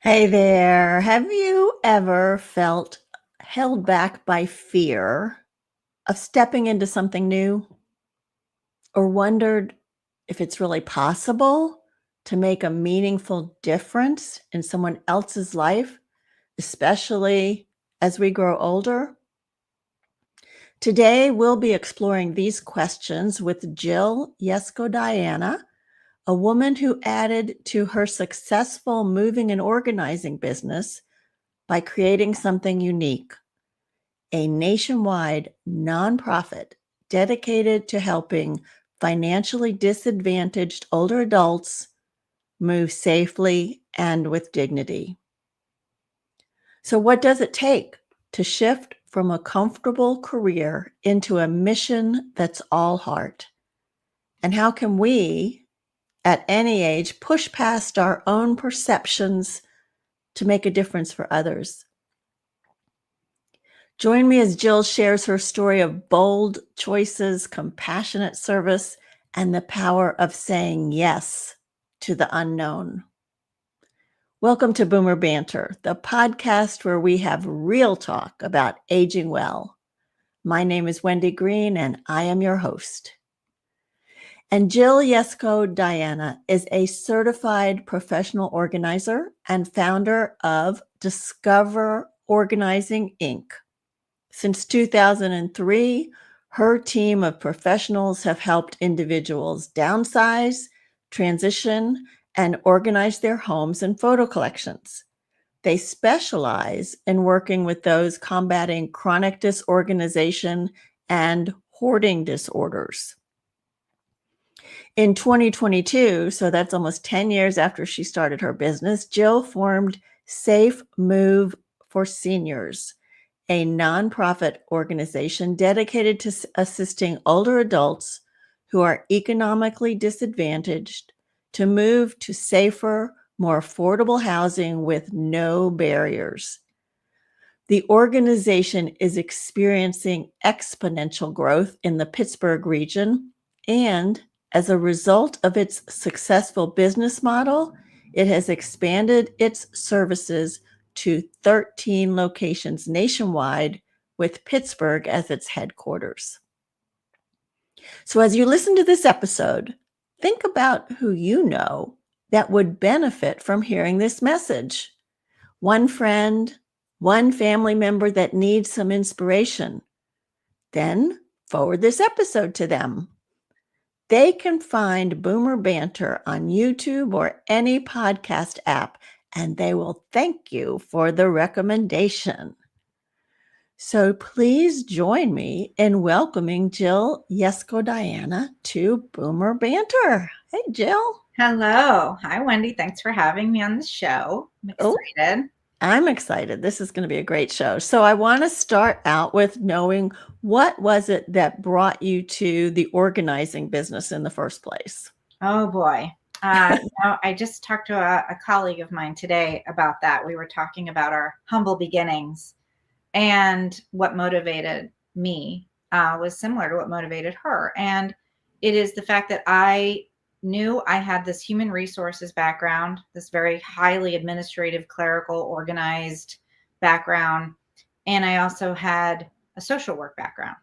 Hey there. Have you ever felt held back by fear of stepping into something new or wondered if it's really possible to make a meaningful difference in someone else's life, especially as we grow older? Today, we'll be exploring these questions with Jill Yesko Diana, a woman who added to her successful moving and organizing business by creating something unique, a nationwide nonprofit dedicated to helping financially disadvantaged older adults move safely and with dignity. So, what does it take to shift from a comfortable career into a mission that's all heart? And how can we, at any age, push past our own perceptions to make a difference for others? Join me as Jill shares her story of bold choices, compassionate service, and the power of saying yes to the unknown. Welcome to Boomer Banter, the podcast where we have real talk about aging well. My name is Wendy Green, and I am your host. And Jill Yesko Diana is a certified professional organizer and founder of Discover Organizing, Inc. Since 2003, her team of professionals have helped individuals downsize, transition, and organize their homes and photo collections. They specialize in working with those combating chronic disorganization and hoarding disorders. In 2022, so that's almost 10 years after she started her business, Jill formed Safe Move for Seniors, a nonprofit organization dedicated to assisting older adults who are economically disadvantaged to move to safer, more affordable housing with no barriers. The organization is experiencing exponential growth in the Pittsburgh region, and as a result of its successful business model, it has expanded its services to 13 locations nationwide, with Pittsburgh as its headquarters. So as you listen to this episode, think about who you know that would benefit from hearing this message. One friend, one family member that needs some inspiration. Then forward this episode to them. They can find Boomer Banter on YouTube or any podcast app, and they will thank you for the recommendation. So please join me in welcoming Jill Yesko Diana to Boomer Banter. Hey, Jill. Hello. Hi, Wendy. Thanks for having me on the show. I'm Oh, excited. I'm excited. This is going to be a great show. So I want to start out with knowing, what was it that brought you to the organizing business in the first place? Oh, boy. I just talked to a colleague of mine today about that. We were talking about our humble beginnings, and what motivated me was similar to what motivated her. And it is the fact that I knew I had this human resources background, this very highly administrative, clerical, organized background. And I also had a social work background.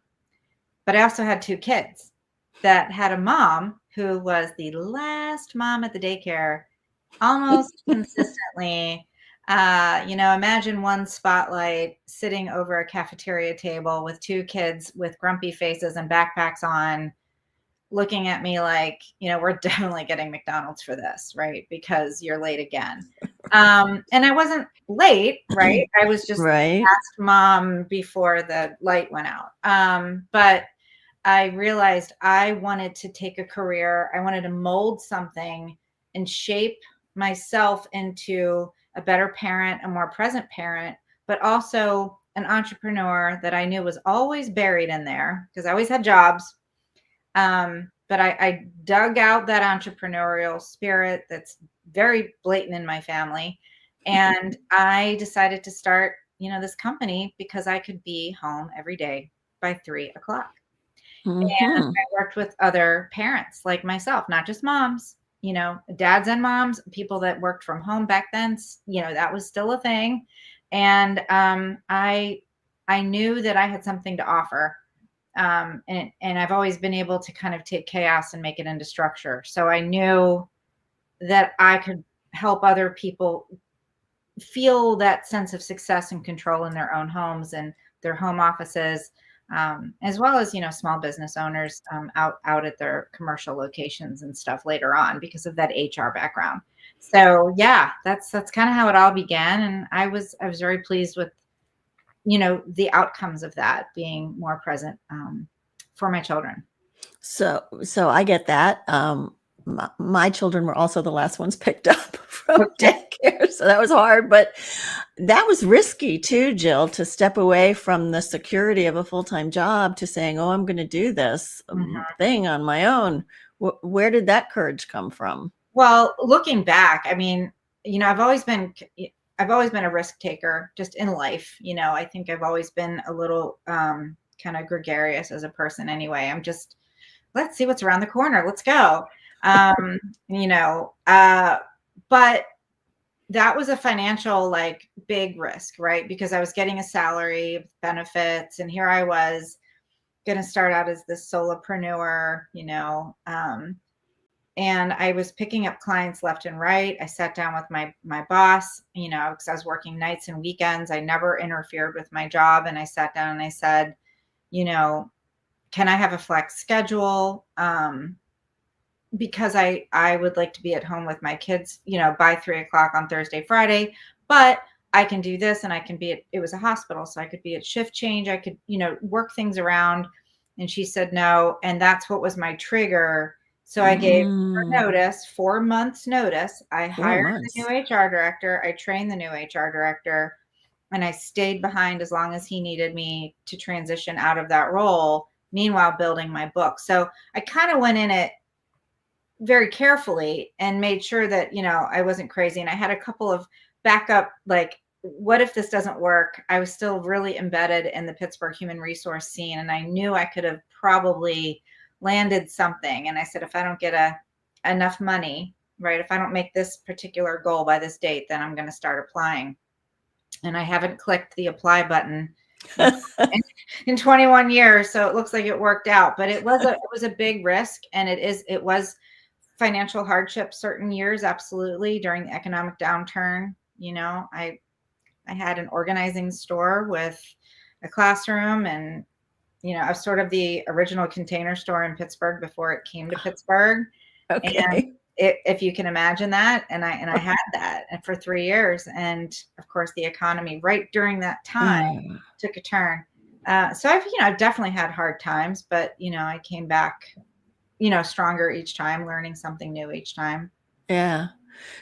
But I also had two kids that had a mom who was the last mom at the daycare almost consistently. Imagine one spotlight sitting over a cafeteria table with two kids with grumpy faces and backpacks on, looking at me like, we're definitely getting McDonald's for this, right? Because you're late again. And I wasn't late, right? I was just Right. last mom before the light went out. But I realized I wanted to take a career. I wanted to mold something and shape myself into a better parent, a more present parent, but also an entrepreneur that I knew was always buried in there because I always had jobs. But I dug out that entrepreneurial spirit that's very blatant in my family. And I decided to start, this company because I could be home every day by 3 o'clock. And Mm-hmm. I worked with other parents like myself, not just moms, dads and moms, people that worked from home back then, that was still a thing. And I knew that I had something to offer. And I've always been able to kind of take chaos and make it into structure. So I knew that I could help other people feel that sense of success and control in their own homes and their home offices, as well as small business owners out at their commercial locations and stuff later on because of that HR background. So yeah, that's kind of how it all began, and I was very pleased with the outcomes of that being more present for my children. So I get that. My children were also the last ones picked up from daycare, so that was hard, but that was risky too, Jill, to step away from the security of a full-time job to saying, oh, I'm going to do this thing on my own. Where did that courage come from? Well, looking back, I mean, I've always been a risk taker just in life. I think I've always been a little kind of gregarious as a person anyway. I'm just, let's see what's around the corner. Let's go. But that was a financial, big risk, right? Because I was getting a salary, benefits, and here I was going to start out as this solopreneur, and I was picking up clients left and right. I sat down with my boss, because I was working nights and weekends. I never interfered with my job. And I sat down and I said, can I have a flex schedule? Because I would like to be at home with my kids, by 3:00 on Thursday, Friday, but I can do this, and I can be it was a hospital, so I could be at shift change. I could, work things around. And she said no. And that's what was my trigger. So I gave her notice, 4 months notice. I hired the new HR director. I trained the new HR director, and I stayed behind as long as he needed me to transition out of that role, meanwhile building my book. So I kind of went in it very carefully and made sure that, I wasn't crazy. And I had a couple of backup, what if this doesn't work? I was still really embedded in the Pittsburgh human resource scene, and I knew I could have probably landed something. And I said, if I don't get enough money, right, if I don't make this particular goal by this date, then I'm going to start applying. And I haven't clicked the apply button in 21 years. So it looks like it worked out, but it was a big risk. And it was financial hardship certain years. Absolutely. During the economic downturn, I had an organizing store with a classroom, and I was sort of the original Container Store in Pittsburgh before it came to Pittsburgh. Okay. And if you can imagine that, and I had that for 3 years, and of course the economy right during that time took a turn. So I've definitely had hard times, but I came back, stronger each time, learning something new each time. Yeah.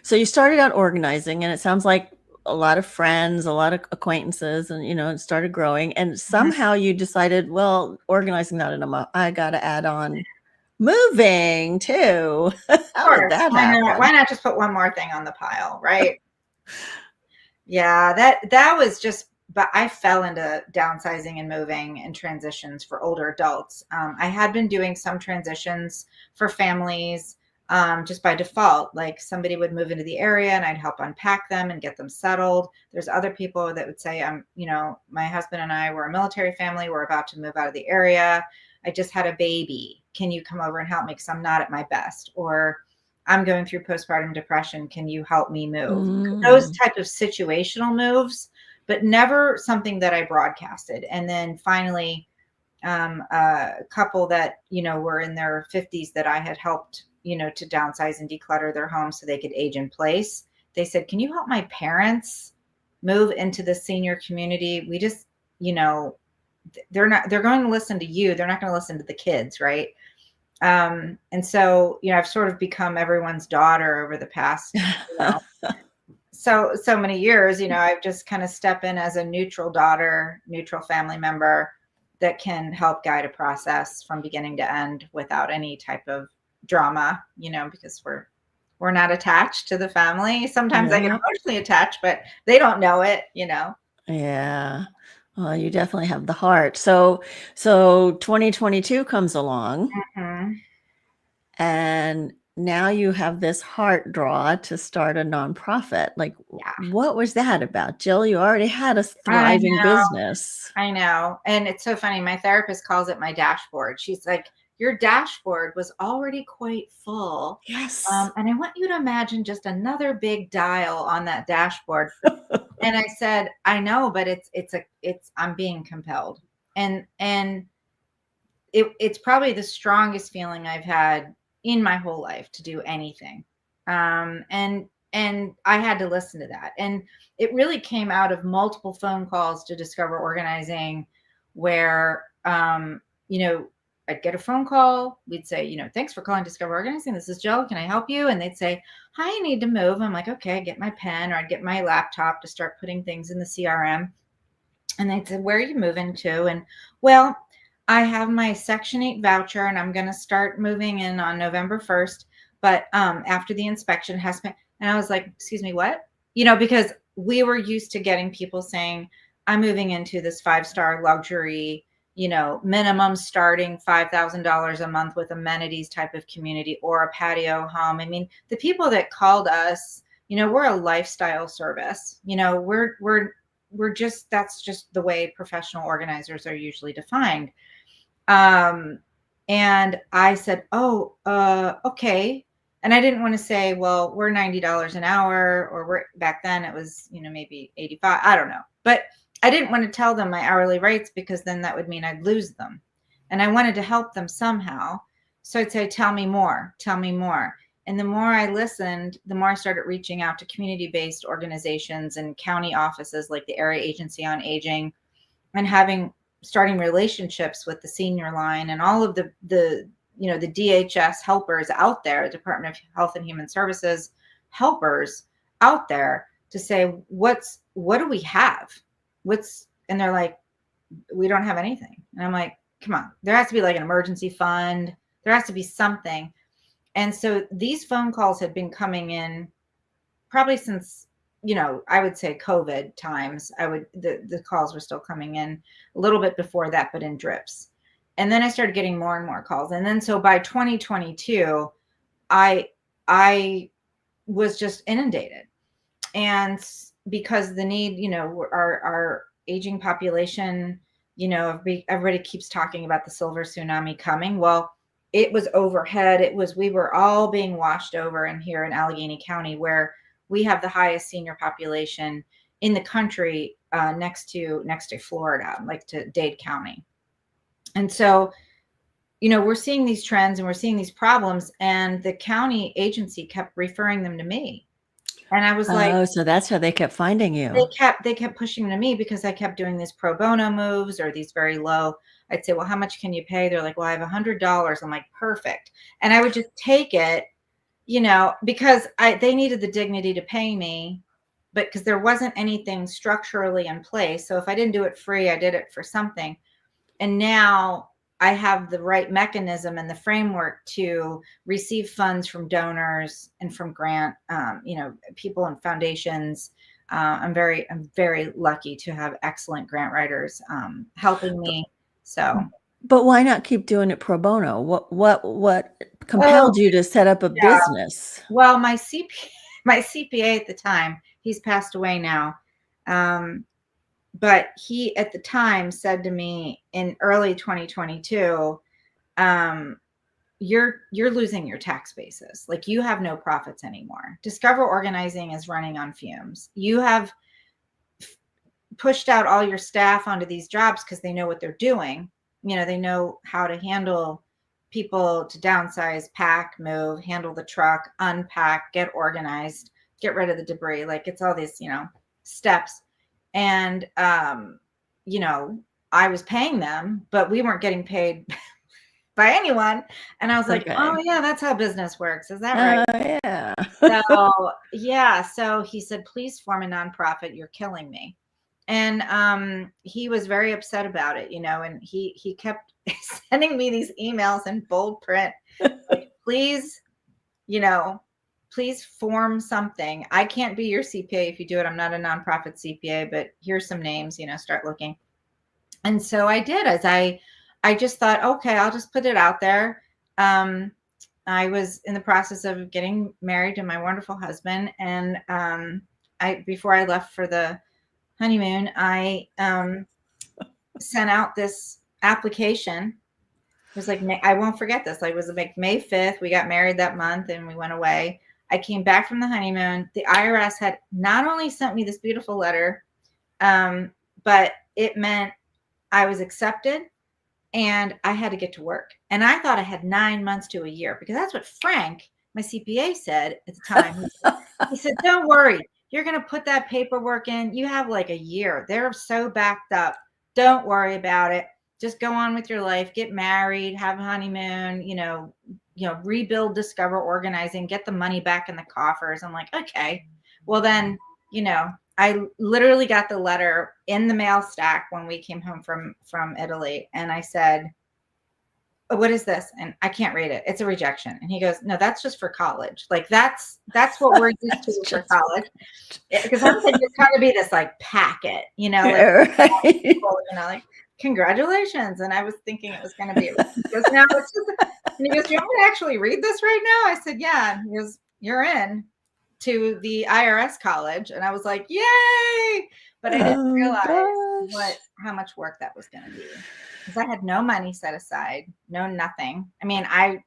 So you started out organizing, and it sounds like a lot of friends, a lot of acquaintances, and it started growing. And somehow you decided, well, organizing not enough. I got to add on moving too. How did that happen? Why not just put one more thing on the pile, right? Yeah, that was just. But I fell into downsizing and moving and transitions for older adults. I had been doing some transitions for families. Just by default, like somebody would move into the area and I'd help unpack them and get them settled. There's other people that would say, my husband and I were a military family. We're about to move out of the area. I just had a baby. Can you come over and help me? Because I'm not at my best. Or I'm going through postpartum depression. Can you help me move? Those type of situational moves, but never something that I broadcasted. And then finally, a couple that, were in their 50s that I had helped to downsize and declutter their home so they could age in place. They said, can you help my parents move into the senior community? We just, they're going to listen to you. They're not going to listen to the kids. Right. And so, I've sort of become everyone's daughter over the past, so many years, I've just kind of step in as a neutral daughter, neutral family member that can help guide a process from beginning to end without any type of drama, because we're not attached to the family. Sometimes I get emotionally attached, but they don't know it, Yeah. Well, you definitely have the heart. So 2022 comes along, and now you have this heart draw to start a nonprofit. Like, Yeah. what was that about, Jill? You already had a I thriving know. business. I know. And it's so funny. My therapist calls it my dashboard. She's like, your dashboard was already quite full. Yes. And I want you to imagine just another big dial on that dashboard. And I said, I know, but I'm being compelled. And it's probably the strongest feeling I've had in my whole life to do anything. And I had to listen to that. And it really came out of multiple phone calls to Discover Organizing, where I'd get a phone call. We'd say, thanks for calling Discover Organizing. This is Jill. Can I help you? And they'd say, hi, I need to move. I'm like, okay, I'd get my pen, or I'd get my laptop to start putting things in the CRM. And they said, where are you moving to? And well, I have my Section 8 voucher and I'm going to start moving in on November 1st. But after the inspection has been, and I was like, excuse me, what? Because we were used to getting people saying, I'm moving into this 5-star luxury, minimum starting $5,000 a month with amenities type of community, or a patio home. I mean, the people that called us, we're a lifestyle service. That's just the way professional organizers are usually defined. And I said, oh, okay. And I didn't want to say, well, we're $90 an hour, or back then it was, maybe 85. I don't know. But I didn't want to tell them my hourly rates, because then that would mean I'd lose them. And I wanted to help them somehow. So I'd say, tell me more, tell me more. And the more I listened, the more I started reaching out to community-based organizations and county offices like the Area Agency on Aging, and starting relationships with the senior line and all of the DHS helpers out there, Department of Health and Human Services helpers out there, to say, what do we have? And they're like, we don't have anything. And I'm like, come on, there has to be like an emergency fund. There has to be something. And so these phone calls had been coming in probably since, I would say COVID times. The calls were still coming in a little bit before that, but in drips. And then I started getting more and more calls. And then so by 2022, I was just inundated. And because the need, our aging population, everybody keeps talking about the silver tsunami coming. Well, it was overhead. We were all being washed over in here in Allegheny County, where we have the highest senior population in the country, next to Florida, like to Dade County. And so, we're seeing these trends and we're seeing these problems, and the county agency kept referring them to me. And I was like, Oh, so that's how they kept finding you. they kept pushing them to me, because I kept doing these pro bono moves, or these very low. I'd say, well, how much can you pay? They're like, well, I have $100. I'm like, perfect. And I would just take it, because they needed the dignity to pay me, but because there wasn't anything structurally in place. So if I didn't do it free, I did it for something. And now I have the right mechanism and the framework to receive funds from donors and from grant, people and foundations. I'm very lucky to have excellent grant writers helping me. So, but why not keep doing it pro bono? What compelled oh, you to set up a yeah. business? Well, my CPA at the time, he's passed away now. But he at the time said to me in early 2022, you're losing your tax basis. Like, you have no profits anymore. Discover Organizing is running on fumes. You have pushed out all your staff onto these jobs because they know what they're doing. They know how to handle people, to downsize, pack, move, handle the truck, unpack, get organized, get rid of the debris. Like, it's all these, steps. And, I was paying them, but we weren't getting paid by anyone. And I was like, oh yeah, that's how business works. Is that right? Yeah. So yeah. So he said, please form a nonprofit. You're killing me. And he was very upset about it, and he kept sending me these emails in bold print, like, please, please form something. I can't be your CPA if you do it. I'm not a nonprofit CPA, but here's some names, start looking. And so I did, as I just thought, okay, I'll just put it out there. I was in the process of getting married to my wonderful husband. And before I left for the honeymoon, I sent out this application. It was like, I won't forget this. Like, it was like May 5th. We got married that month and we went away. I came back from the honeymoon. The IRS had not only sent me this beautiful letter, but it meant I was accepted and I had to get to work. And I thought I had 9 months to a year, because that's what Frank, my CPA, said at the time. He said, don't worry. You're going to put that paperwork in. You have like a year. They're so backed up. Don't worry about it. Just go on with your life, get married, have a honeymoon, rebuild, discover, organizing, get the money back in the coffers. I'm like, okay, well then, I literally got the letter in the mail stack when we came home from Italy. And I said, oh, what is this? And I can't read it. It's a rejection. And he goes, no, that's just for college. Like that's what we're used to for college. Because I'm thinking it's going to be this like packet, right. like, congratulations. And I was thinking it was going to be, he goes, no, it's just, and he goes, do you want me to actually read this right now? I said, yeah. And he goes, you're in to the IRS college. And I was like, yay. But I didn't realize how much work that was going to be, because I had no money set aside, no nothing. I mean, I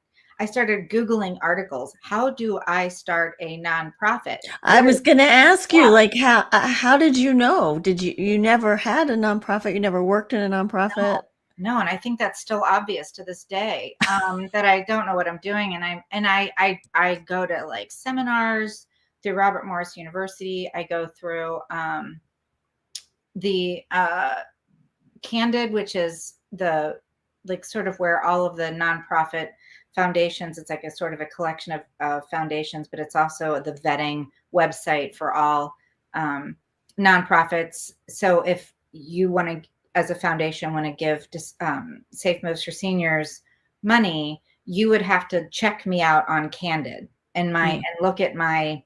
started Googling articles. How do I start a nonprofit? I was going to ask you, like, how did you know? Did you never had a nonprofit? You never worked in a nonprofit? No. And I think that's still obvious to this day, that I don't know what I'm doing. And I go to like seminars through Robert Morris University. I go through the Candid, which is the like sort of where all of the nonprofit foundations, it's like a sort of a collection of foundations, but it's also the vetting website for all nonprofits. So if you want to, as a foundation, want to give Safe Moves for Seniors money, you would have to check me out on Candid and look at my,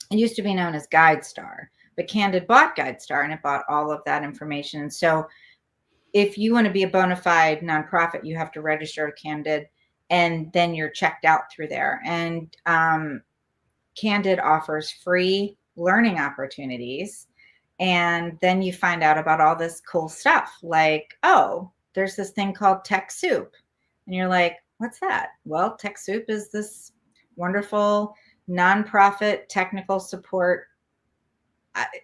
it used to be known as GuideStar, but Candid bought GuideStar and it bought all of that information. So if you want to be a bona fide nonprofit, you have to register to Candid, and then you're checked out through there. And Candid offers free learning opportunities. And then you find out about all this cool stuff, like, oh, there's this thing called TechSoup. And you're like, what's that? Well, TechSoup is this wonderful nonprofit technical support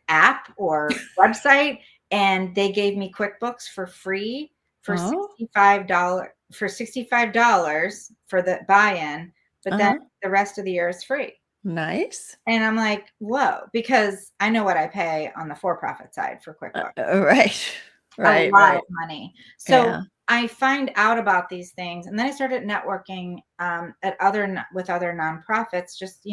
app or website. And they gave me QuickBooks for free for $65 for the buy-in, but then the rest of the year is free. Nice. And I'm like, whoa, because I know what I pay on the for-profit side for QuickBooks. Right. A lot of money. So I find out about these things, and then I started networking with other nonprofits, just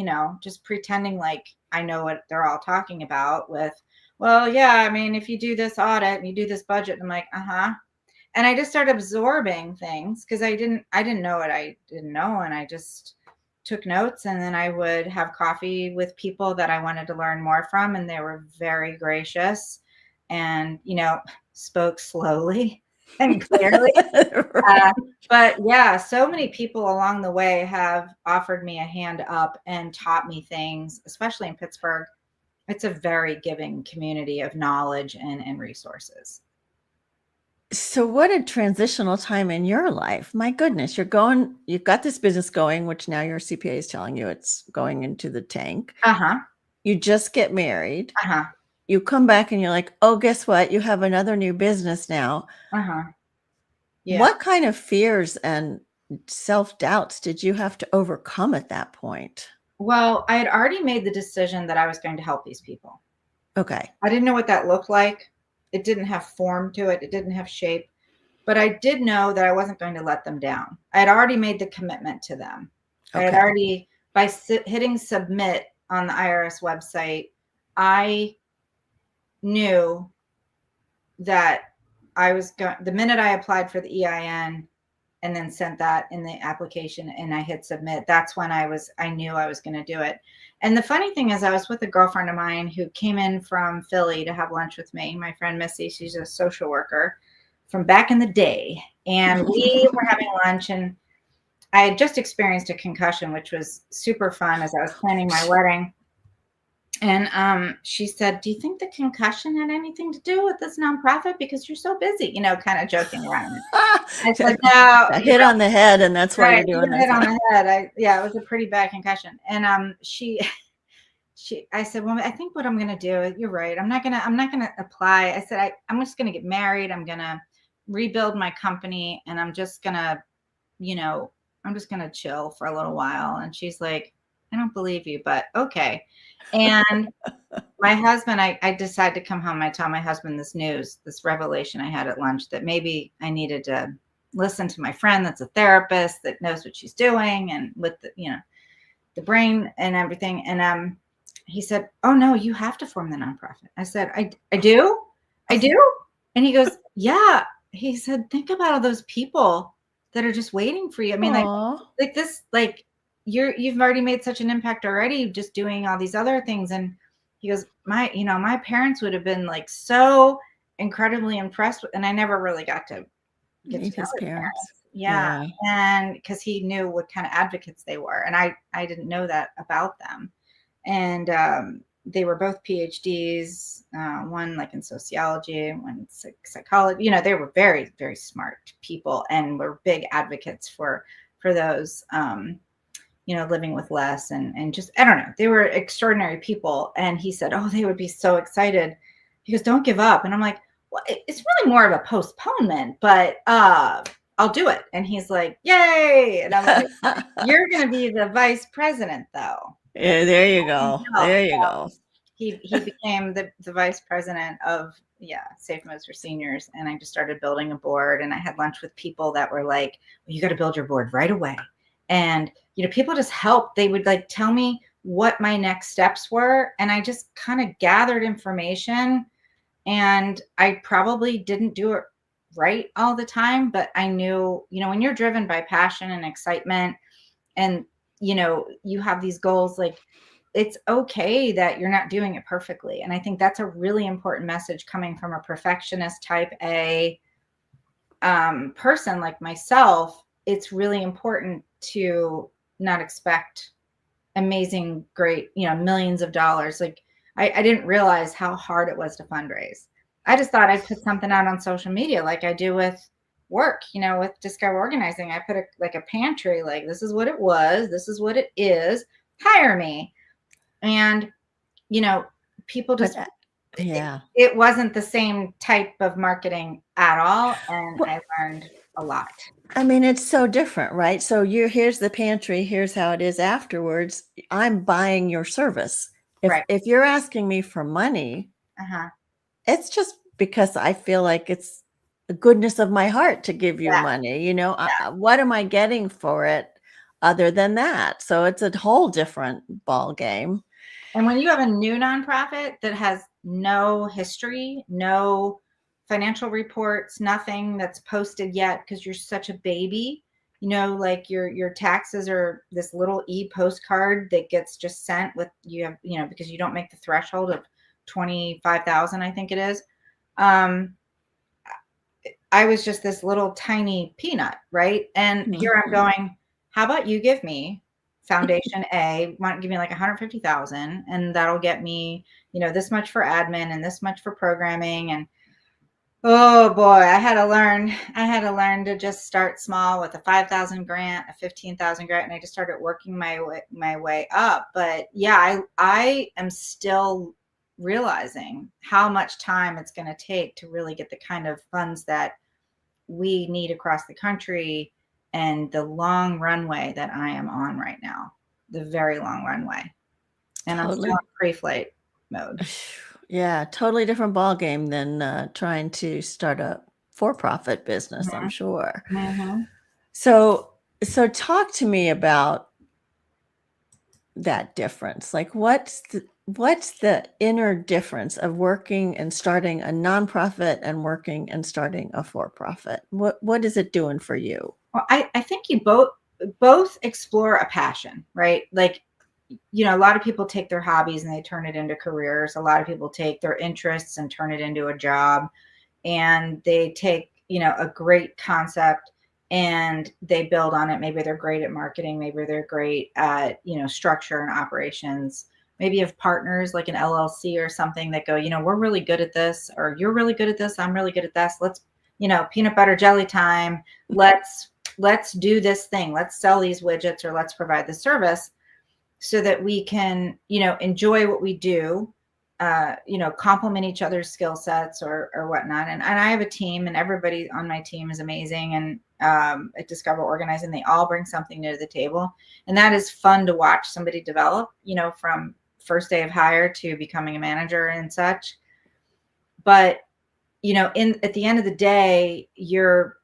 pretending like I know what they're all talking about with, well, yeah, I mean, if you do this audit and you do this budget, I'm like, and I just started absorbing things because I didn't know what I didn't know, and I just took notes, and then I would have coffee with people that I wanted to learn more from, and they were very gracious and spoke slowly and clearly. But yeah, so many people along the way have offered me a hand up and taught me things, especially in Pittsburgh. It's a very giving community of knowledge and resources. So what a transitional time in your life. My goodness, you've got this business going, which now your CPA is telling you it's going into the tank. You just get married. You come back and you're like, oh, guess what? You have another new business now. Yeah. What kind of fears and self-doubts did you have to overcome at that point? Well, I had already made the decision that I was going to help these people. Okay. I didn't know what that looked like. It didn't have form to it. It didn't have shape. But I did know that I wasn't going to let them down. I had already made the commitment to them. I had already, by hitting submit on the IRS website, I knew that I was going, the minute I applied for the EIN and then sent that in the application and I hit submit, that's when I knew I was going to do it. And the funny thing is, I was with a girlfriend of mine who came in from Philly to have lunch with me. My friend Missy, she's a social worker from back in the day. And we were having lunch, and I had just experienced a concussion, which was super fun as I was planning my wedding. And she said, "Do you think the concussion had anything to do with this nonprofit? Because you're so busy," kind of joking around. I said, "No, A hit on the head, and that's why right, you're you doing this. hit on the head." Yeah, it was a pretty bad concussion. And I said, "Well, I think what I'm gonna do, you're right. I'm not gonna apply." I said, I'm just gonna get married. I'm gonna rebuild my company, and you know, I'm just gonna chill for a little while. And she's like, "I don't believe you, but okay." And my husband, I decided to come home. I tell my husband this news, this revelation I had at lunch, that maybe I needed to listen to my friend that's a therapist that knows what she's doing, and with the brain and everything. And he said, "Oh no, you have to form the nonprofit." I said, I do? I do? And he goes, "Yeah." He said, "Think about all those people that are just waiting for you. I mean, Aw. like this, like you've already made such an impact already just doing all these other things." And he goes, my parents would have been like so incredibly impressed with, and I never really got to get to Meet know his his parents. parents. Yeah. Yeah. And because he knew what kind of advocates they were. And I didn't know that about them. And they were both PhDs, one like in sociology, one psychology. They were very, very smart people and were big advocates for those, living with less, and just, I don't know, they were extraordinary people. And he said, "Oh, they would be so excited." He goes, "Don't give up." And I'm like, "Well, it's really more of a postponement, but I'll do it." And he's like, "Yay." And I'm like, "You're going to be the vice president though." Yeah, there you go. No. There you go. He became the vice president of, Safe Moves for Seniors. And I just started building a board, and I had lunch with people that were like, "Well, you got to build your board right away." And people just helped. They would like tell me what my next steps were, and I just kind of gathered information. And I probably didn't do it right all the time, but I knew, when you're driven by passion and excitement, and you have these goals, like, it's okay that you're not doing it perfectly. And I think that's a really important message coming from a perfectionist type A person like myself. It's really important to not expect amazing, great, millions of dollars. Like, I didn't realize how hard it was to fundraise. I just thought I'd put something out on social media like I do with work, with Discover Organizing. I put a pantry, like, this is what it was, this is what it is, hire me. And, people just, But yeah. it wasn't the same type of marketing at all. And Well, I learned a lot. I mean, it's so different, right? So here's the pantry, here's how it is afterwards. I'm buying your service. Right. If you're asking me for money, Uh-huh. it's just because I feel like it's the goodness of my heart to give you Yeah. money. What am I getting for it other than that? So it's a whole different ball game. And when you have a new nonprofit that has no history, no financial reports, nothing that's posted yet, because you're such a baby, like your taxes are this little e-postcard that gets just sent with because you don't make the threshold of 25,000, I think it is. I was just this little tiny peanut, right? And here I'm going, "How about you give me Foundation A, want give me like 150,000, and that'll get me, this much for admin and this much for programming." And oh boy, I had to learn to just start small with a 5,000 grant, a 15,000 grant, and I just started working my way up. But yeah, I am still realizing how much time it's going to take to really get the kind of funds that we need across the country, and the long runway that I am on right now, the very long runway. And I'm still Totally. in pre-flight mode. Yeah, totally different ball game than trying to start a for-profit business, I'm Mhm. sure. Mhm. So talk to me about that difference. Like, what's the inner difference of working and starting a nonprofit and working and starting a for-profit? What is it doing for you? Well, I think you both explore a passion, right? Like, a lot of people take their hobbies and they turn it into careers. A lot of people take their interests and turn it into a job. And they take, a great concept and they build on it. Maybe they're great at marketing. Maybe they're great at, structure and operations. Maybe you have partners like an LLC or something that go, we're really good at this, or you're really good at this. I'm really good at this. Let's, peanut butter jelly time. Let's do this thing. Let's sell these widgets, or let's provide the service so that we can, enjoy what we do, complement each other's skill sets or whatnot. And I have a team, and everybody on my team is amazing. And at Discover Organizing, they all bring something new to the table. And that is fun to watch somebody develop, from first day of hire to becoming a manager and such. But, at the end of the day, your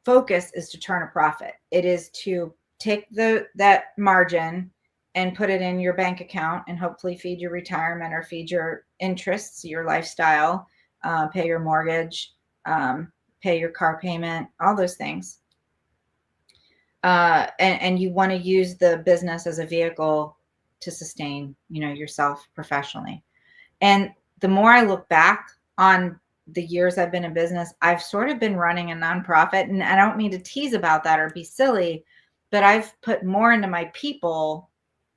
focus is to turn a profit. It is to take that margin and put it in your bank account and hopefully feed your retirement or feed your interests, your lifestyle, pay your mortgage, pay your car payment, all those things. And you want to use the business as a vehicle to sustain, yourself professionally. And the more I look back on the years I've been in business, I've sort of been running a nonprofit, and I don't mean to tease about that or be silly, but I've put more into my people.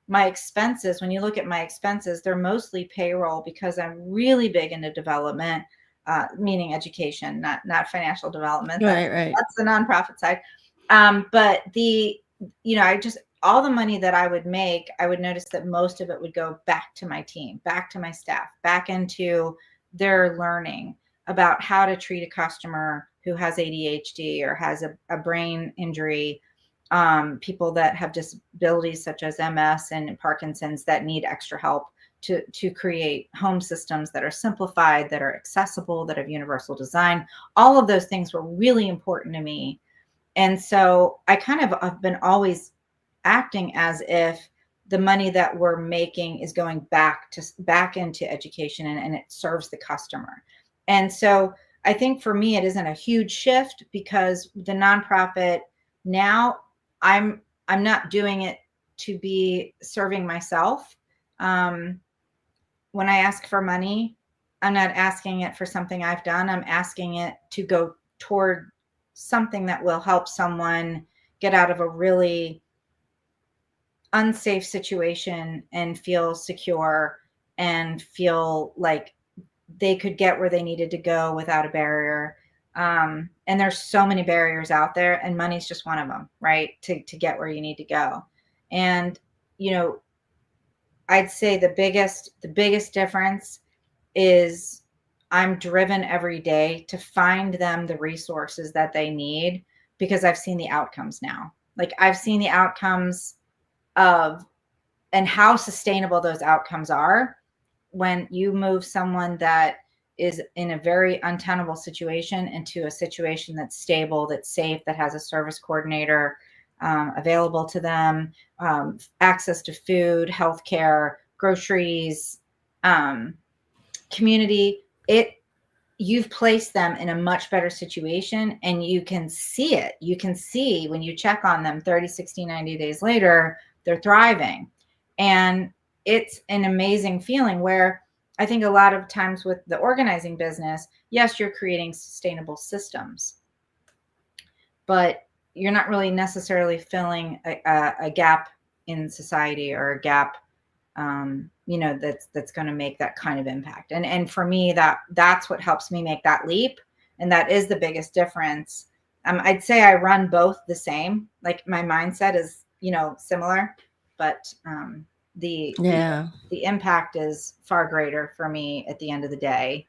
My expenses, when you look at my expenses, they're mostly payroll, because I'm really big into development, meaning education, not financial development. Right. That's the nonprofit side. But all the money that I would make, I would notice that most of it would go back to my team, back to my staff, back into their learning about how to treat a customer who has ADHD or has a brain injury, people that have disabilities such as MS and Parkinson's that need extra help, to create home systems that are simplified, that are accessible, that have universal design. All of those things were really important to me. And so I kind of have been always acting as if the money that we're making is going back into education, and it serves the customer. And so I think for me, it isn't a huge shift, because the nonprofit now, I'm not doing it to be serving myself. When I ask for money, I'm not asking it for something I've done. I'm asking it to go toward something that will help someone get out of a really unsafe situation and feel secure and feel like they could get where they needed to go without a barrier. And there's so many barriers out there, and money's just one of them, right? To get where you need to go. And, I'd say the biggest difference is I'm driven every day to find them the resources that they need, because I've seen the outcomes now. Like, I've seen the outcomes of, and how sustainable those outcomes are when you move someone that is in a very untenable situation into a situation that's stable, that's safe, that has a service coordinator available to them, access to food, healthcare, groceries, community. You've placed them in a much better situation, and you can see it. You can see when you check on them 30, 60, 90 days later, they're thriving. And it's an amazing feeling, where I think a lot of times with the organizing business, yes, you're creating sustainable systems, but you're not really necessarily filling a gap in society, or a gap, that's going to make that kind of impact. And for me, that's what helps me make that leap. And that is the biggest difference. I'd say I run both the same. Like, my mindset is, similar, but the impact is far greater for me at the end of the day.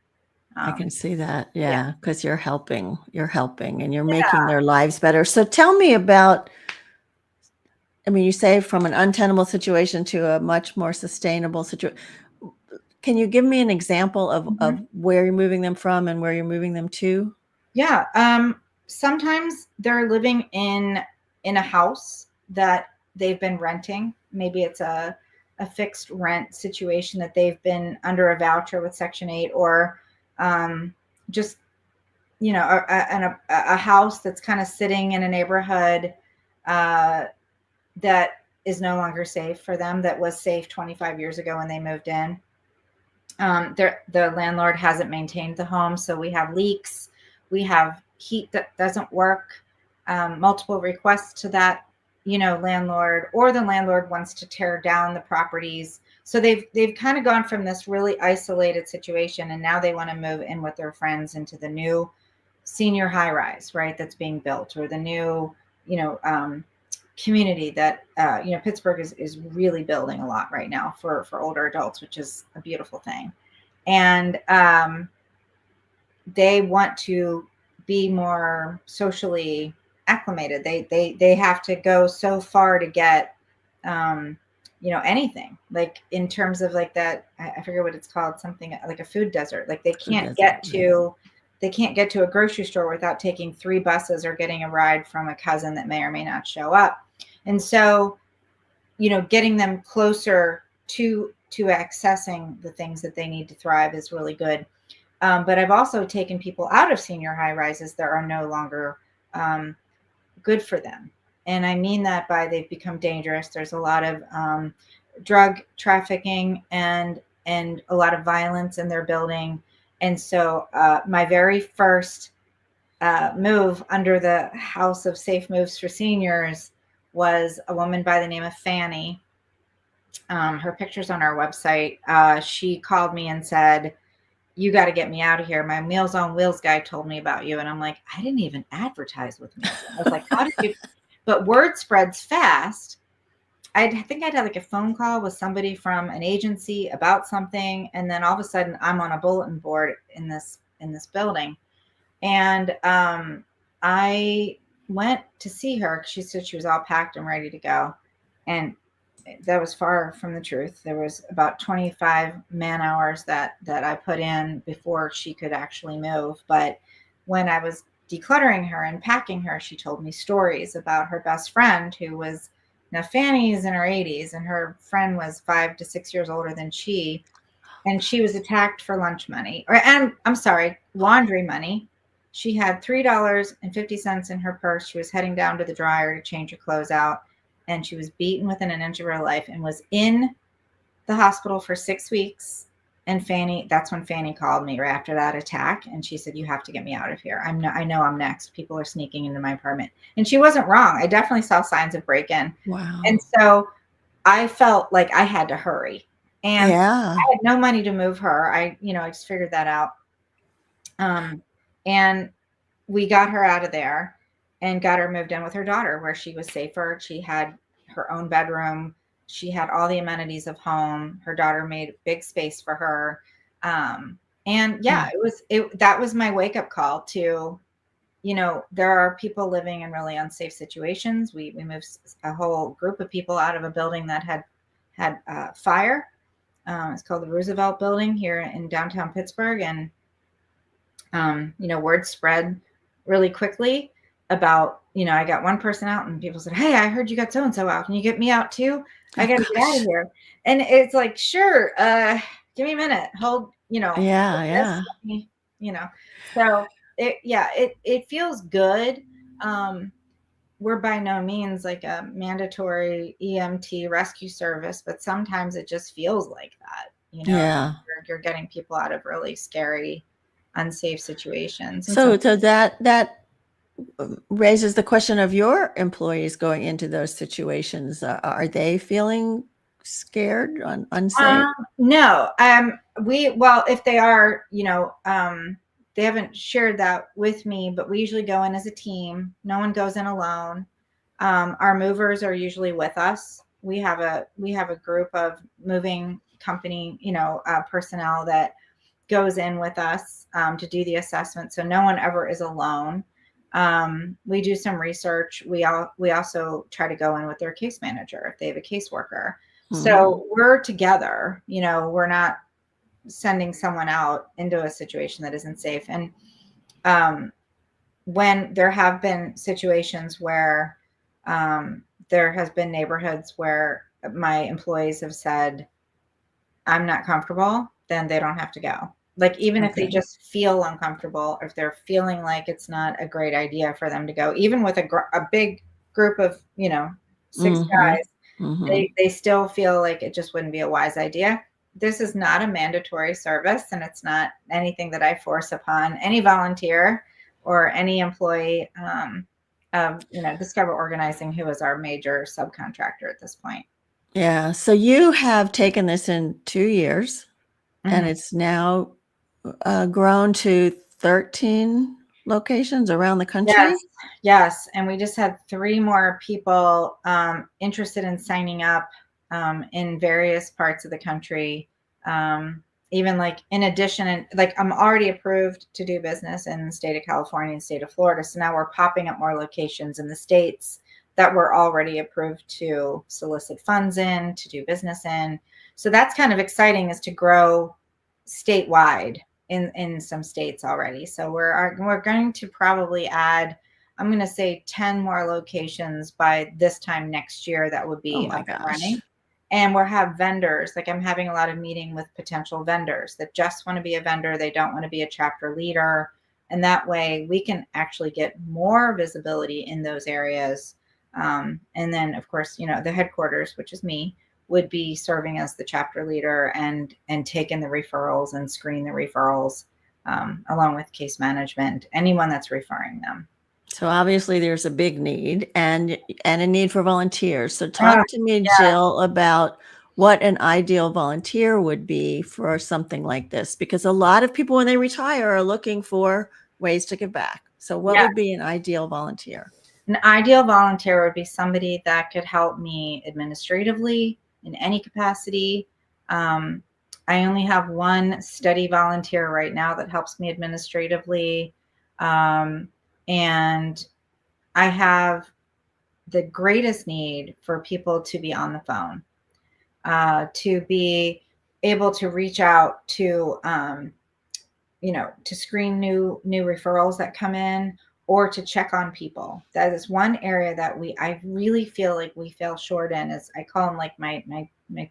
I can see that. Yeah. Because you're helping and you're making their lives better. So tell me about, you say from an untenable situation to a much more sustainable situation. Can you give me an example of where you're moving them from and where you're moving them to? Yeah. Sometimes they're living in a house that they've been renting. Maybe it's a fixed rent situation that they've been under a voucher with Section 8, or just, a house that's kind of sitting in a neighborhood that is no longer safe for them, that was safe 25 years ago when they moved in. The landlord hasn't maintained the home, so we have leaks, we have heat that doesn't work, multiple requests to that, landlord, or the landlord wants to tear down the properties. So they've kind of gone from this really isolated situation, and now they want to move in with their friends into the new senior high rise, right? That's being built, or the new, community that Pittsburgh is really building a lot right now for older adults, which is a beautiful thing. And they want to be more socially acclimated. They have to go so far to get anything, like in terms of like that, I forget what it's called, something like a food desert. Like they can't get to a grocery store without taking 3 buses or getting a ride from a cousin that may or may not show up. And so, getting them closer to accessing the things that they need to thrive is really good. But I've also taken people out of senior high rises that are no longer good for them. And I mean that by they've become dangerous. There's a lot of drug trafficking and a lot of violence in their building. And so my very first move under the House of Safe Moves for Seniors was a woman by the name of Fanny. Her picture's on our website. She called me and said, "You got to get me out of here. My Meals on Wheels guy told me about you." And I'm like, I didn't even advertise with me. I was like, how did you? But word spreads fast. I think I'd had like a phone call with somebody from an agency about something. And then all of a sudden I'm on a bulletin board in this building. And I went to see her. She said she was all packed and ready to go. And that was far from the truth. There was about 25 man hours that I put in before she could actually move. But when I was decluttering her and packing her, she told me stories about her best friend, who was, now Fanny's in her 80s, and her friend was 5 to 6 years older than she. And she was attacked for lunch money, laundry money. She had $3.50 in her purse. She was heading down to the dryer to change her clothes out. And she was beaten within an inch of her life and was in the hospital for 6 weeks. And that's when Fanny called me right after that attack. And she said, "You have to get me out of here. I know I'm next. People are sneaking into my apartment." And she wasn't wrong. I definitely saw signs of break-in. Wow. And so I felt like I had to hurry. And I had no money to move her. I just figured that out. And we got her out of there and got her moved in with her daughter, where she was safer. She had her own bedroom. She had all the amenities of home. Her daughter made big space for her. That was my wake up call to, there are people living in really unsafe situations. We moved a whole group of people out of a building that had fire. It's called the Roosevelt Building here in downtown Pittsburgh. And, word spread really quickly about, I got one person out and people said, "Hey, I heard you got so-and-so out. Can you get me out too? I got to get out of here." And it's like, sure. Give me a minute. Hold, Yeah. So it feels good. We're by no means like a mandatory EMT rescue service, but sometimes it just feels like that, you're getting people out of really scary, unsafe situations. And so that raises the question of your employees going into those situations. Are they feeling scared, unsafe? No. If they are, they haven't shared that with me, but we usually go in as a team. No one goes in alone. Our movers are usually with us. We have a group of moving company, personnel that goes in with us to do the assessment. So no one ever is alone. We do some research. We also try to go in with their case manager if they have a caseworker. Mm-hmm. So we're together. We're not sending someone out into a situation that isn't safe. And when there have been situations where there has been neighborhoods where my employees have said, "I'm not comfortable," then they don't have to go. Like, even if they just feel uncomfortable, or if they're feeling like it's not a great idea for them to go, even with a big group of, 6 guys, they still feel like it just wouldn't be a wise idea. This is not a mandatory service, and it's not anything that I force upon any volunteer. or any employee of, Discover Organizing, who is our major subcontractor at this point. Yeah. So you have taken this in 2 years, and Mhm. it's now grown to 13 locations around the country. Yes, yes. And we just had 3 more people interested in signing up in various parts of the country. Even like in addition, and like I'm already approved to do business in the state of California and state of Florida. So now we're popping up more locations in the states that we're already approved to solicit funds in, to do business in. So that's kind of exciting, is to grow statewide in some states already. So we're going to probably add, I'm going to say 10 more locations by this time next year that would Oh be my up and gosh. running. And we'll have vendors. Like, I'm having a lot of meeting with potential vendors that just want to be a vendor. They don't want to be a chapter leader. And that way we can actually get more visibility in those areas. And then of course, the headquarters, which is me, would be serving as the chapter leader and take in the referrals and screen the referrals, along with case management, anyone that's referring them. So obviously there's a big need and a need for volunteers. So Oh, talk to me, yeah. Jill, about what an ideal volunteer would be for something like this, because a lot of people when they retire are looking for ways to give back. So what Yeah. would be an ideal volunteer? An ideal volunteer would be somebody that could help me administratively in any capacity. Um, I only have one steady volunteer right now that helps me administratively. And I have the greatest need for people to be on the phone, to be able to reach out to, to screen new referrals that come in, or to check on people. That is one area that I really feel like we fell short in. Is I call them like my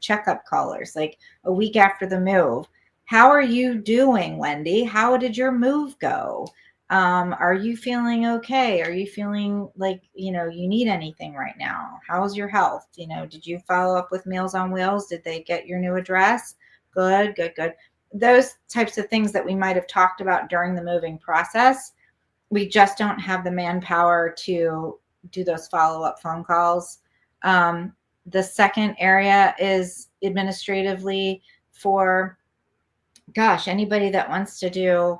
checkup callers, like a week after the move. How are you doing, Wendy? How did your move go? Are you feeling okay? Are you feeling like, you need anything right now? How's your health? Did you follow up with Meals on Wheels? Did they get your new address? Good, good, good. Those types of things that we might have talked about during the moving process. We just don't have the manpower to do those follow-up phone calls. The second area is administratively for, gosh, anybody that wants to do,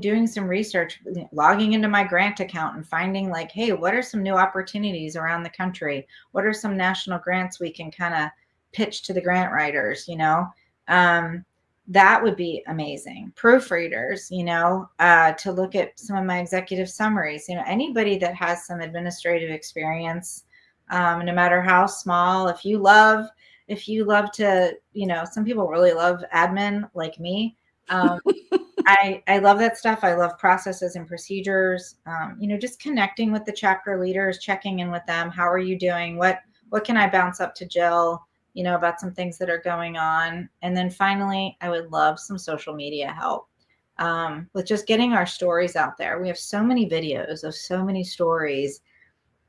doing some research, logging into my grant account and finding like, hey, what are some new opportunities around the country? What are some national grants we can kind of pitch to the grant writers, that would be amazing. Proofreaders, to look at some of my executive summaries, anybody that has some administrative experience, no matter how small. If you love to, some people really love admin like me. I love that stuff. I love processes and procedures. Just connecting with the chapter leaders, checking in with them. How are you doing? What can I bounce up to Jill, about some things that are going on? And then finally, I would love some social media help, with just getting our stories out there. We have so many videos of so many stories,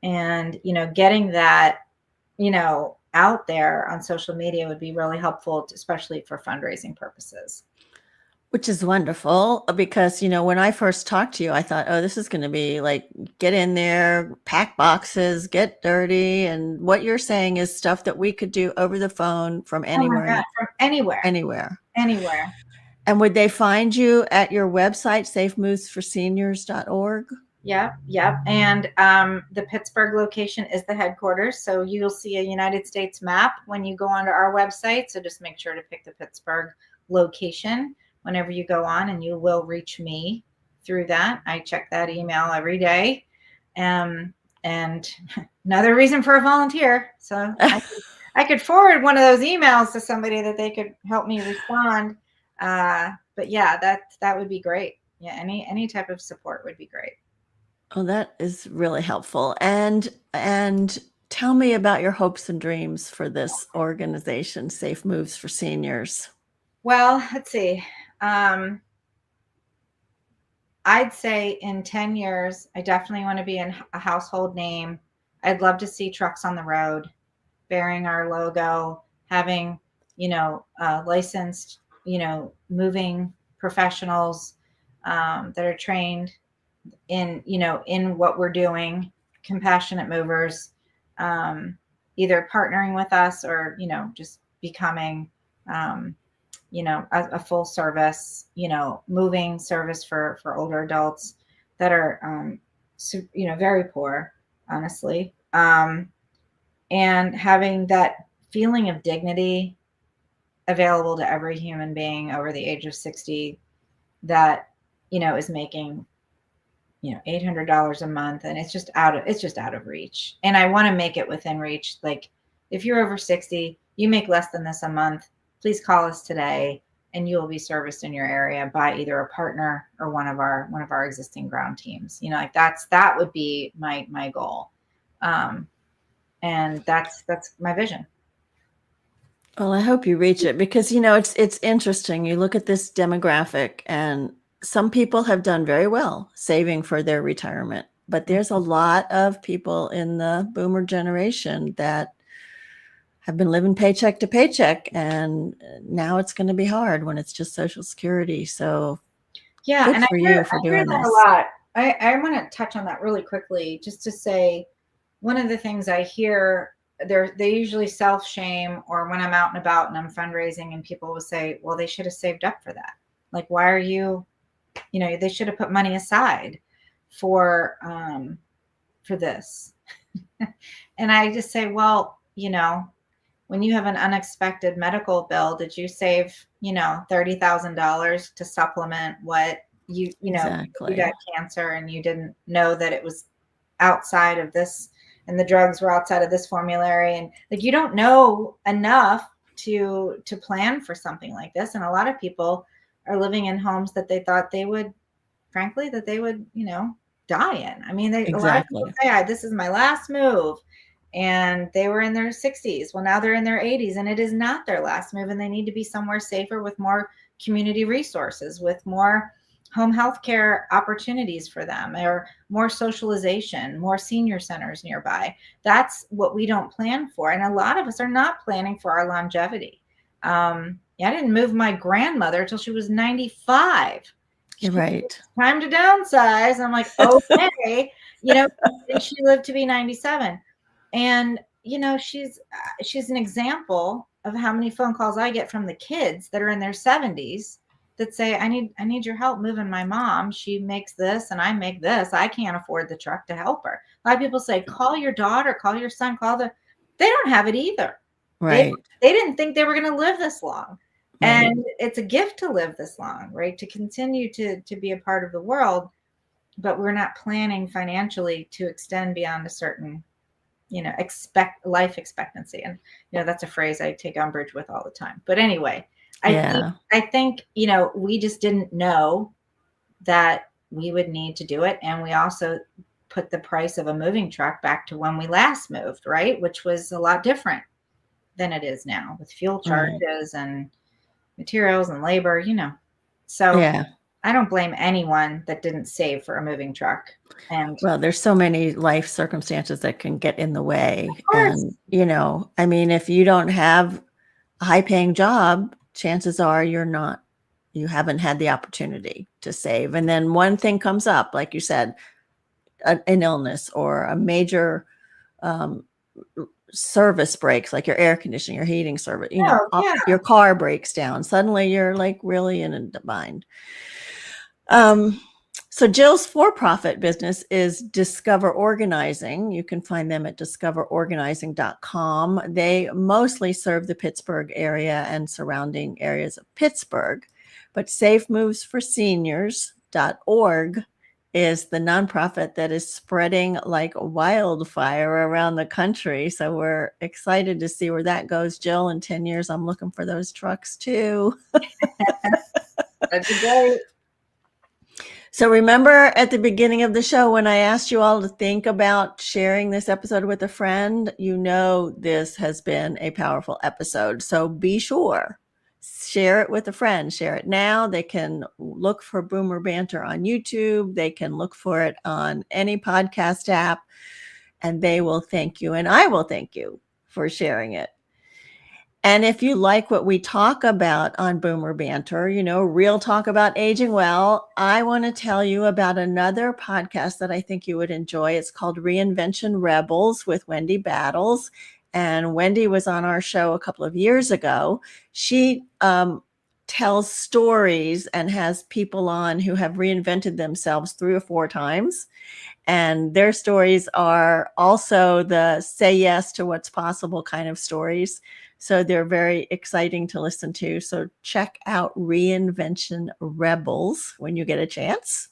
and, getting that, out there on social media would be really helpful, especially for fundraising purposes. Which is wonderful because, when I first talked to you, I thought, oh, this is going to be like, get in there, pack boxes, get dirty. And what you're saying is stuff that we could do over the phone from Oh my anywhere, God, from anywhere, anywhere. anywhere. And would they find you at your website, safemovesforseniors.org? Yep, yep. And the Pittsburgh location is the headquarters. So you'll see a United States map when you go onto our website. So just make sure to pick the Pittsburgh location whenever you go on, and you will reach me through that. I check that email every day. And another reason for a volunteer. So I could forward one of those emails to somebody that they could help me respond. But yeah, that would be great. Yeah, any type of support would be great. Oh, that is really helpful. And tell me about your hopes and dreams for this organization, Safe Moves for Seniors. Well, let's see. I'd say in 10 years, I definitely want to be in a household name. I'd love to see trucks on the road bearing our logo, having, licensed, moving professionals, that are trained in, in what we're doing, compassionate movers, either partnering with us or, just becoming, a full service, moving service for older adults that are, very poor, honestly. And having that feeling of dignity available to every human being over the age of 60 that, is making, $800 a month, and it's just out of reach. And I want to make it within reach. Like, if you're over 60, you make less than this a month, please call us today and you will be serviced in your area by either a partner or one of our existing ground teams. Like that would be my goal. And that's my vision. Well, I hope you reach it because, it's interesting. You look at this demographic and some people have done very well saving for their retirement, but there's a lot of people in the boomer generation that have been living paycheck to paycheck, and now it's going to be hard when it's just Social Security. So yeah, good and for you for doing that this. a lot. I want to touch on that really quickly, just to say, one of the things I hear, they usually self-shame, or when I'm out and about and I'm fundraising and people will say, well, they should have saved up for that. Like, why are you, they should have put money aside for this. And I just say, well, when you have an unexpected medical bill, did you save, $30,000 to supplement what Exactly. you got cancer and you didn't know that it was outside of this, and the drugs were outside of this formulary, and like, you don't know enough to plan for something like this. And a lot of people are living in homes that they thought they would, frankly, die in. I mean, a lot of people say, this is my last move, and they were in their 60s. Well, now they're in their 80s and it is not their last move, and they need to be somewhere safer with more community resources, with more home health care opportunities for them, or more socialization, more senior centers nearby. That's what we don't plan for. And a lot of us are not planning for our longevity. I didn't move my grandmother till she was 95. You're right. Time to downsize. I'm like, okay, and she lived to be 97. And, she's an example of how many phone calls I get from the kids that are in their 70s that say, I need your help moving my mom. She makes this and I make this. I can't afford the truck to help her. A lot of people say, call your daughter, call your son, they don't have it either. Right. They didn't think they were going to live this long. Right. And it's a gift to live this long, right? To continue to be a part of the world, but we're not planning financially to extend beyond a certain, expect life expectancy. And, that's a phrase I take umbrage with all the time. But anyway, I think, we just didn't know that we would need to do it. And we also put the price of a moving truck back to when we last moved, right? Which was a lot different than it is now, with fuel charges and materials and labor, So yeah. I don't blame anyone that didn't save for a moving truck. And well, there's so many life circumstances that can get in the way. And, I mean, if you don't have a high paying job, chances are you haven't had the opportunity to save. And then one thing comes up, like you said, an illness or a major service breaks, like your air conditioning, your heating service, your car breaks down. Suddenly you're like really in a bind. So Jill's for-profit business is Discover Organizing. You can find them at discoverorganizing.com. They mostly serve the Pittsburgh area and surrounding areas of Pittsburgh, but safemovesforseniors.org is the nonprofit that is spreading like wildfire around the country. So we're excited to see where that goes. Jill, in 10 years, I'm looking for those trucks too. That'd be great. So remember at the beginning of the show when I asked you all to think about sharing this episode with a friend, this has been a powerful episode. So be sure, share it with a friend, share it now. They can look for Boomer Banter on YouTube. They can look for it on any podcast app, and they will thank you. And I will thank you for sharing it. And if you like what we talk about on Boomer Banter, real talk about aging well, I want to tell you about another podcast that I think you would enjoy. It's called Reinvention Rebels with Wendy Battles. And Wendy was on our show a couple of years ago. She tells stories and has people on who have reinvented themselves 3 or 4 times. And their stories are also the say yes to what's possible kind of stories. So they're very exciting to listen to. So check out Reinvention Rebels when you get a chance.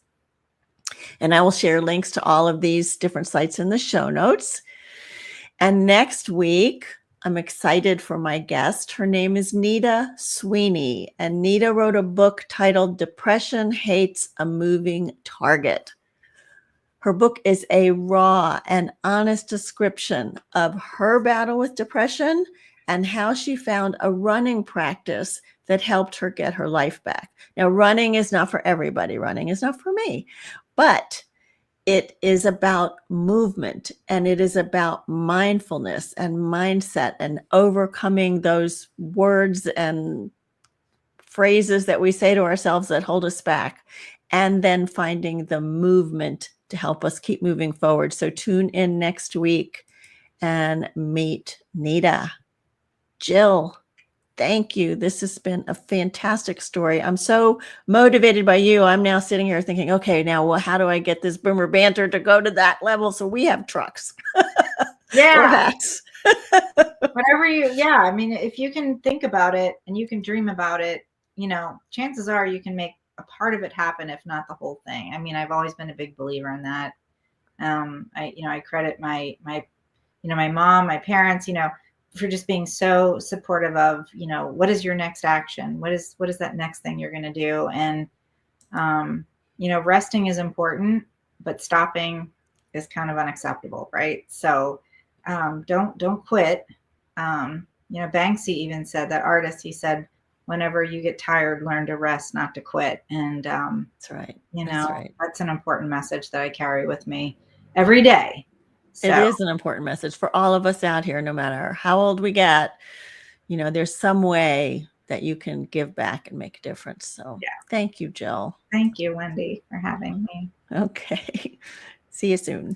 And I will share links to all of these different sites in the show notes. And next week, I'm excited for my guest. Her name is Nita Sweeney. And Nita wrote a book titled Depression Hates a Moving Target. Her book is a raw and honest description of her battle with depression and how she found a running practice that helped her get her life back. Now, running is not for everybody. Running is not for me, but it is about movement, and it is about mindfulness and mindset and overcoming those words and phrases that we say to ourselves that hold us back, and then finding the movement to help us keep moving forward. So tune in next week and meet Nita. Jill, thank you. This has been a fantastic story. I'm so motivated by you. I'm now sitting here thinking, okay, now how do I get this Boomer Banter to go to that level so we have trucks? Yeah. Or hats. Whatever I mean, if you can think about it and you can dream about it, chances are you can make a part of it happen, if not the whole thing. I mean, I've always been a big believer in that. I credit my mom, my parents, for just being so supportive of, what is your next action? What is that next thing you're going to do? And, resting is important, but stopping is kind of unacceptable. Right. So, don't quit. Banksy even said, that artist, he said, whenever you get tired, learn to rest, not to quit. And, That's right. That's an important message that I carry with me every day. So. It is an important message for all of us out here, no matter how old we get. There's some way that you can give back and make a difference. So Thank you, Jill. Thank you, Wendy, for having me. Okay. See you soon.